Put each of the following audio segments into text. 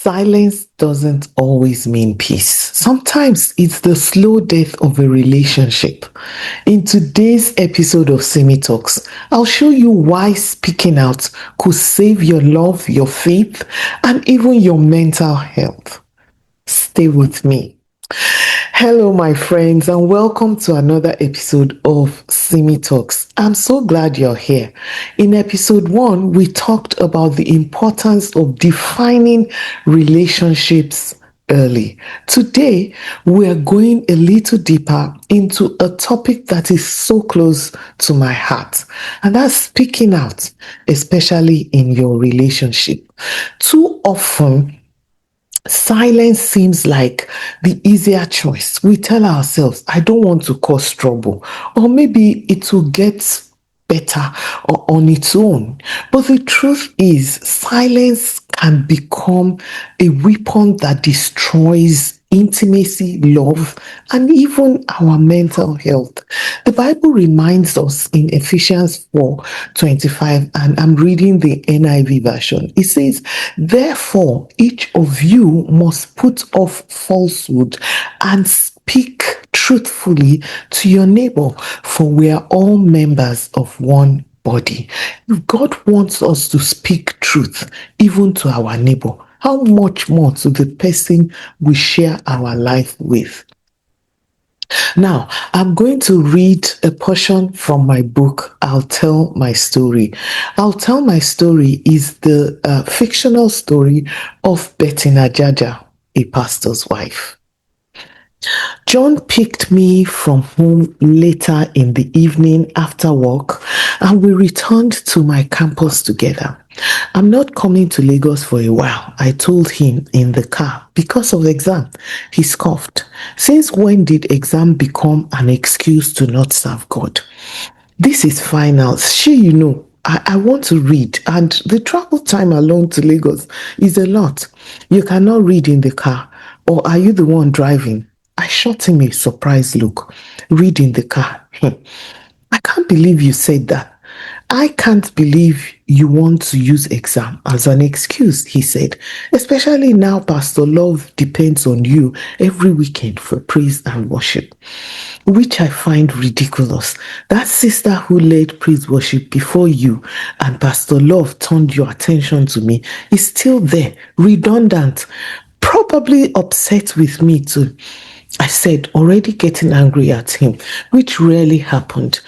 Silence doesn't always mean peace. Sometimes it's the slow death of a relationship. In today's episode of Sinmi Talks, I'll show you why speaking out could save your love, your faith, and even your mental health. Stay with me. Hello, my friends, and welcome to another episode of Sinmi Talks. I'm so glad you're here. In episode 1, we talked about the importance of defining relationships early. Today, we are going a little deeper into a topic that is so close to my heart, and that's speaking out, especially in your relationship. Too often, silence seems like the easier choice. We tell ourselves, I don't want to cause trouble, or maybe it will get better or on its own. But the truth is, silence can become a weapon that destroys intimacy, love, and even our mental health. The Bible reminds us in Ephesians 4:25, and I'm reading the NIV version. It says, therefore, each of you must put off falsehood and speak truthfully to your neighbor, for we are all members of one body. If God wants us to speak truth, even to our neighbor, how much more to the person we share our life with? Now, I'm going to read a portion from my book, I'll Tell My Story. I'll Tell My Story is the fictional story of Bettina Jaja, a pastor's wife. John picked me from home later in the evening after work, and we returned to my campus together. I'm not coming to Lagos for a while, I told him in the car, because of the exam. He scoffed. Since when did exam become an excuse to not serve God? This is finals. I want to read, and the travel time alone to Lagos is a lot. You cannot read in the car, or are you the one driving? I shot him a surprised look. Read in the car. I can't believe you said that. I can't believe you want to use exam as an excuse, he said, especially now Pastor Love depends on you every weekend for praise and worship, which I find ridiculous. That sister who led praise worship before you and Pastor Love turned your attention to me is still there, redundant, probably upset with me too. I said, already getting angry at him, which rarely happened.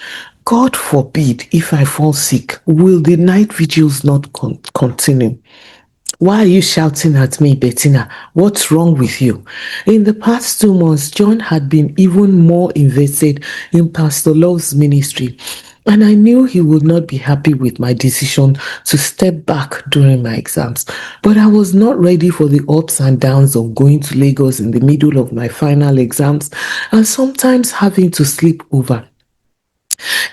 God forbid if I fall sick, will the night vigils not continue? Why are you shouting at me, Bettina? What's wrong with you? In the past 2 months, John had been even more invested in Pastor Love's ministry, and I knew he would not be happy with my decision to step back during my exams. But I was not ready for the ups and downs of going to Lagos in the middle of my final exams and sometimes having to sleep over.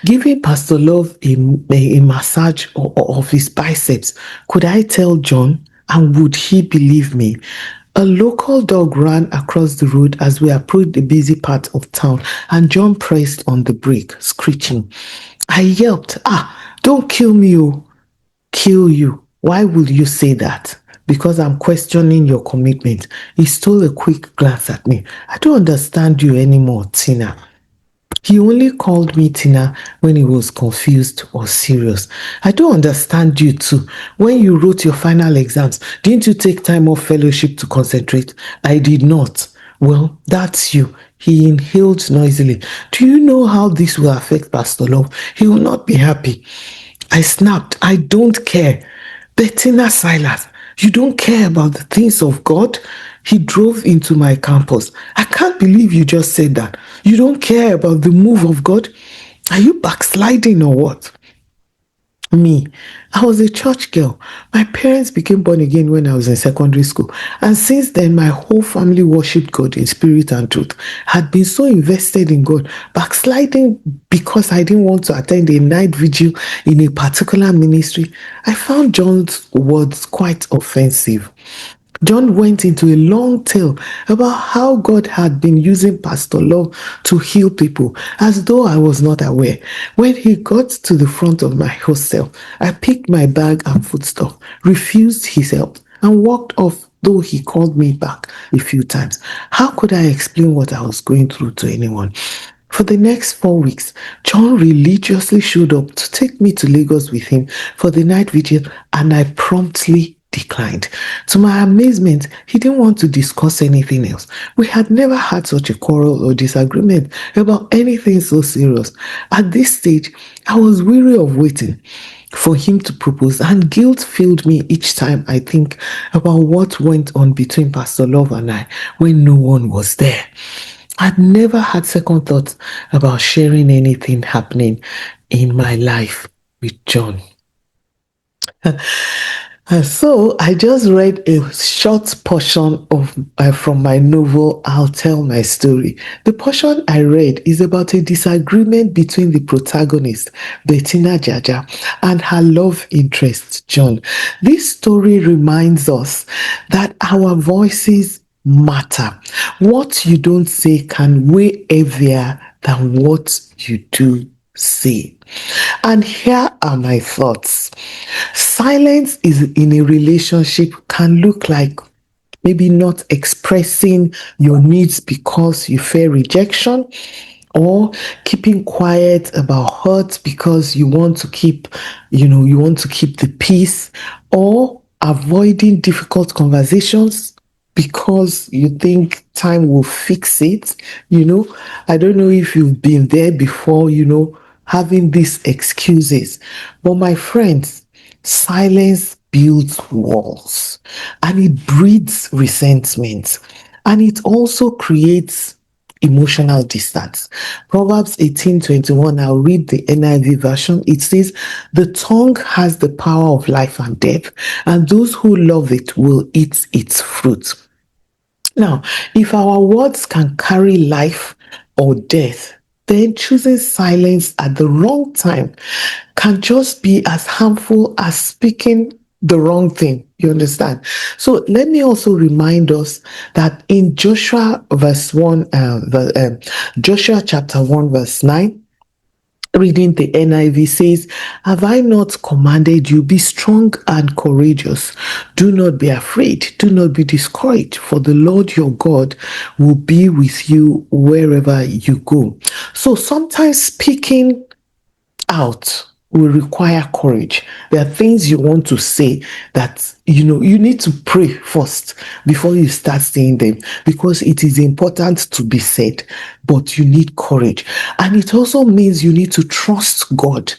Giving Pastor Love a massage of his biceps, could I tell John, and would he believe me? A local dog ran across the road as we approached the busy part of town, and John pressed on the brake, screeching. I yelped, don't kill me, oh. Kill you? Why would you say that? Because I'm questioning your commitment. He stole a quick glance at me. I don't understand you anymore, Tina. He only called me Tina when he was confused or serious. I don't understand you too. When you wrote your final exams, didn't you take time off fellowship to concentrate? I did not. Well, that's you. He inhaled noisily. Do you know how this will affect Pastor Love? He will not be happy. I snapped. I don't care. Bettina Silas, you don't care about the things of God? He drove into my campus. I can't believe you just said that. You don't care about the move of God? Are you backsliding or what? Me, I was a church girl. My parents became born again when I was in secondary school. And since then, my whole family worshipped God in spirit and truth. Had been so invested in God, backsliding because I didn't want to attend a night vigil in a particular ministry. I found John's words quite offensive. John went into a long tale about how God had been using Pastor Love to heal people, as though I was not aware. When he got to the front of my hostel, I picked my bag and foodstuff, refused his help, and walked off, though he called me back a few times. How could I explain what I was going through to anyone? For the next 4 weeks, John religiously showed up to take me to Lagos with him for the night vigil, and I promptly declined. To my amazement, he didn't want to discuss anything else. We had never had such a quarrel or disagreement about anything so serious. At this stage, I was weary of waiting for him to propose, and guilt filled me each time I think about what went on between Pastor Love and I when no one was there. I'd never had second thoughts about sharing anything happening in my life with John. And so I just read a short portion of from my novel, I'll Tell My Story. The portion I read is about a disagreement between the protagonist, Bettina Jaja, and her love interest, John. This story reminds us that our voices matter. What you don't say can weigh heavier than what you do say. And here are my thoughts. Silence is in a relationship can look like maybe not expressing your needs because you fear rejection, or keeping quiet about hurt because you want to keep, you want to keep the peace, or avoiding difficult conversations because you think time will fix it. I don't know if you've been there before, having these excuses. But my friends, silence builds walls, and it breeds resentment, and it also creates emotional distance. Proverbs 18:21, I'll read the NIV version. It says, the tongue has the power of life and death, and those who love it will eat its fruit. Now, if our words can carry life or death, then choosing silence at the wrong time can just be as harmful as speaking the wrong thing. You understand? So let me also remind us that in Joshua Joshua chapter 1, verse 9, reading the NIV says, have I not commanded you, be strong and courageous? Do not be afraid, do not be discouraged, for the Lord your God will be with you wherever you go. So sometimes speaking out will require courage. There are things you want to say that you need to pray first before you start saying them, because it is important to be said, but you need courage. And it also means you need to trust God.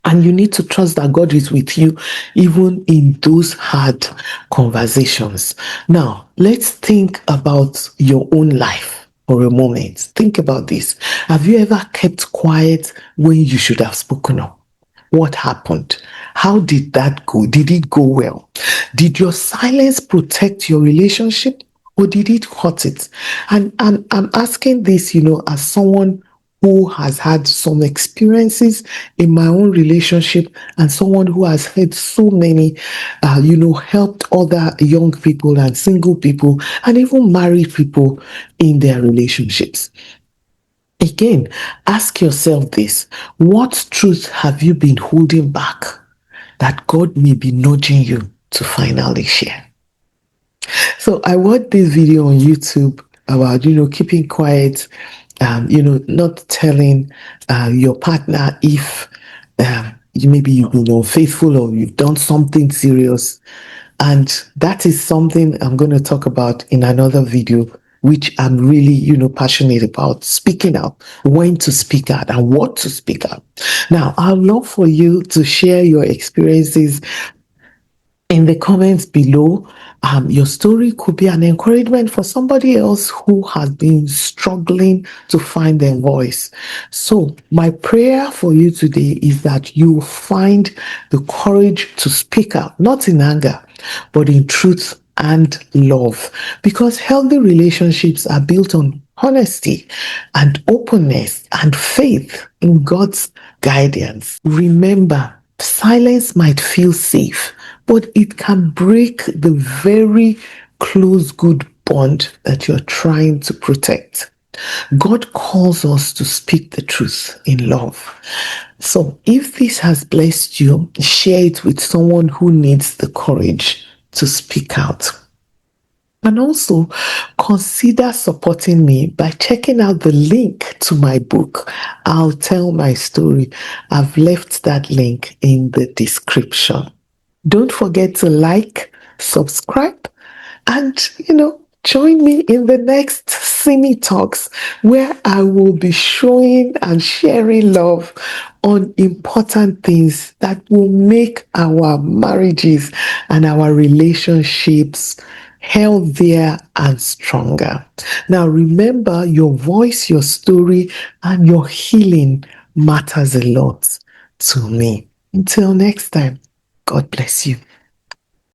And you need to trust that God is with you even in those hard conversations. Now, let's think about your own life for a moment. Think about this. Have you ever kept quiet when you should have spoken up? What happened? How did that go? Did it go well? Did your silence protect your relationship, or did it hurt it? And I'm asking this, as someone who has had some experiences in my own relationship, and someone who has had so many, helped other young people and single people and even married people in their relationships. Again, ask yourself this: what truth have you been holding back that God may be nudging you to finally share? So I watched this video on YouTube about, keeping quiet, not telling your partner if maybe you've been unfaithful or you've done something serious. And that is something I'm going to talk about in another video, which I'm really, passionate about: speaking out, when to speak out and what to speak out. Now, I'd love for you to share your experiences in the comments below. Your story could be an encouragement for somebody else who has been struggling to find their voice. So my prayer for you today is that you find the courage to speak out, not in anger, but in truth and love, because healthy relationships are built on honesty and openness and faith in God's guidance. Remember, silence might feel safe, but it can break the very close, good bond that you're trying to protect. God calls us to speak the truth in love. So if this has blessed you, share it with someone who needs the courage to speak out. And also consider supporting me by checking out the link to my book, I'll Tell My Story. I've left that link in the description. Don't forget to like, subscribe, and join me in the next Sinmi Talks, where I will be showing and sharing love on important things that will make our marriages and our relationships healthier and stronger. Now, remember, your voice, your story, and your healing matters a lot to me. Until next time, God bless you.